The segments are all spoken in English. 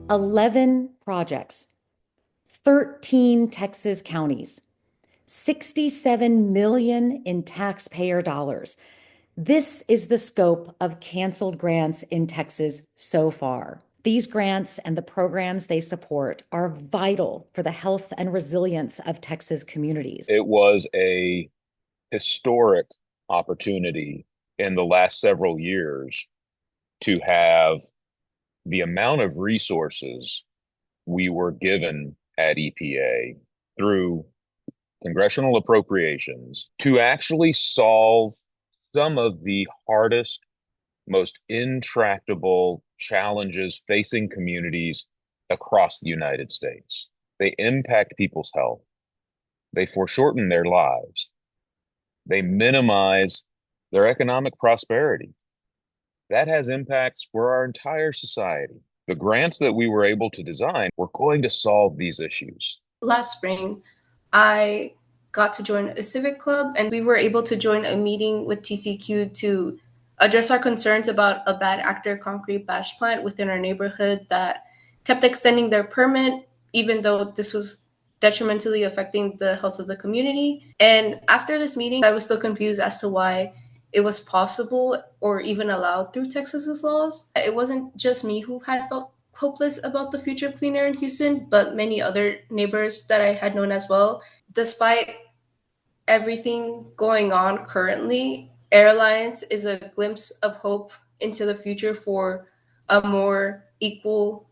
11 projects, 13 Texas counties, 67 million in taxpayer dollars. This is the scope of canceled grants in Texas so far. These grants and the programs they support are vital for the health and resilience of Texas communities. It was a historic opportunity in the last several years to have the amount of resources we were given at EPA through congressional appropriations to actually solve some of the hardest, most intractable challenges facing communities across the United States. They impact people's health. They foreshorten their lives. They minimize their economic prosperity. That has impacts for our entire society. The grants that we were able to design were going to solve these issues. Last spring, I got to join a civic club, and we were able to join a meeting with TCQ to address our concerns about a bad actor concrete batch plant within our neighborhood that kept extending their permit, even though this was detrimentally affecting the health of the community. And after this meeting, I was still confused as to why it was possible or even allowed through Texas's laws. It wasn't just me who had felt hopeless about the future of clean air in Houston, but many other neighbors that I had known as well. Despite everything going on currently, Airlines is a glimpse of hope into the future for a more equal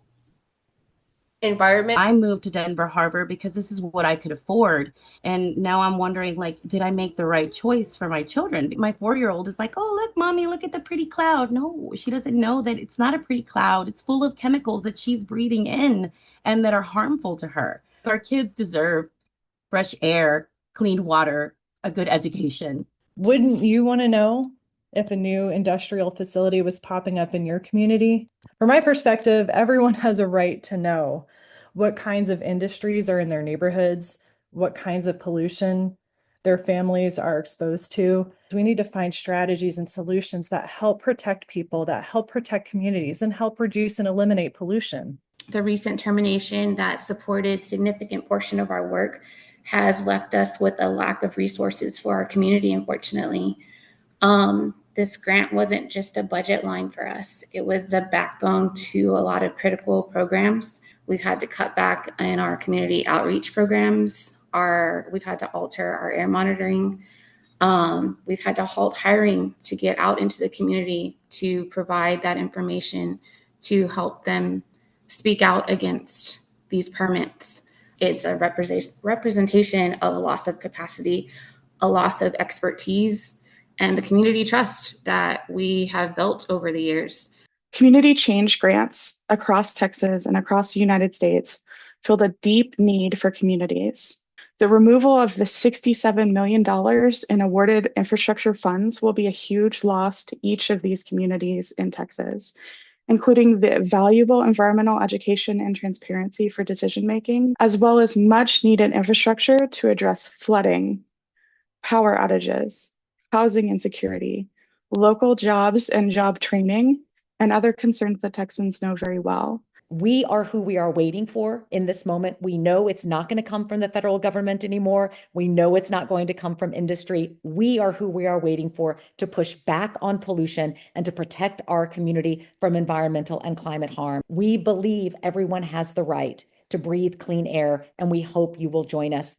environment. I moved to Denver Harbor because this is what I could afford. And now I'm wondering, like, did I make the right choice for my children? My 4-year-old is like, oh, look, mommy, look at the pretty cloud. No, she doesn't know that it's not a pretty cloud. It's full of chemicals that she's breathing in and that are harmful to her. Our kids deserve fresh air, clean water, a good education. Wouldn't you want to know if a new industrial facility was popping up in your community? From my perspective, everyone has a right to know what kinds of industries are in their neighborhoods, what kinds of pollution their families are exposed to. We need to find strategies and solutions that help protect people, that help protect communities, and help reduce and eliminate pollution. The recent termination that supported significant portion of our work has left us with a lack of resources for our community, unfortunately. This grant wasn't just a budget line for us. It was a backbone to a lot of critical programs. We've had to cut back in our community outreach programs. We've had to alter our air monitoring. We've had to halt hiring to get out into the community to provide that information to help them speak out against these permits. It's a representation of a loss of capacity, a loss of expertise, and the community trust that we have built over the years. Community change grants across Texas and across the United States filled a deep need for communities. The removal of the $67 million in awarded infrastructure funds will be a huge loss to each of these communities in Texas, including the valuable environmental education and transparency for decision-making, as well as much needed infrastructure to address flooding, power outages, housing insecurity, local jobs and job training, and other concerns that Texans know very well. We are who we are waiting for in this moment. We know it's not going to come from the federal government anymore. We know it's not going to come from industry. We are who we are waiting for to push back on pollution and to protect our community from environmental and climate harm. We believe everyone has the right to breathe clean air, and we hope you will join us.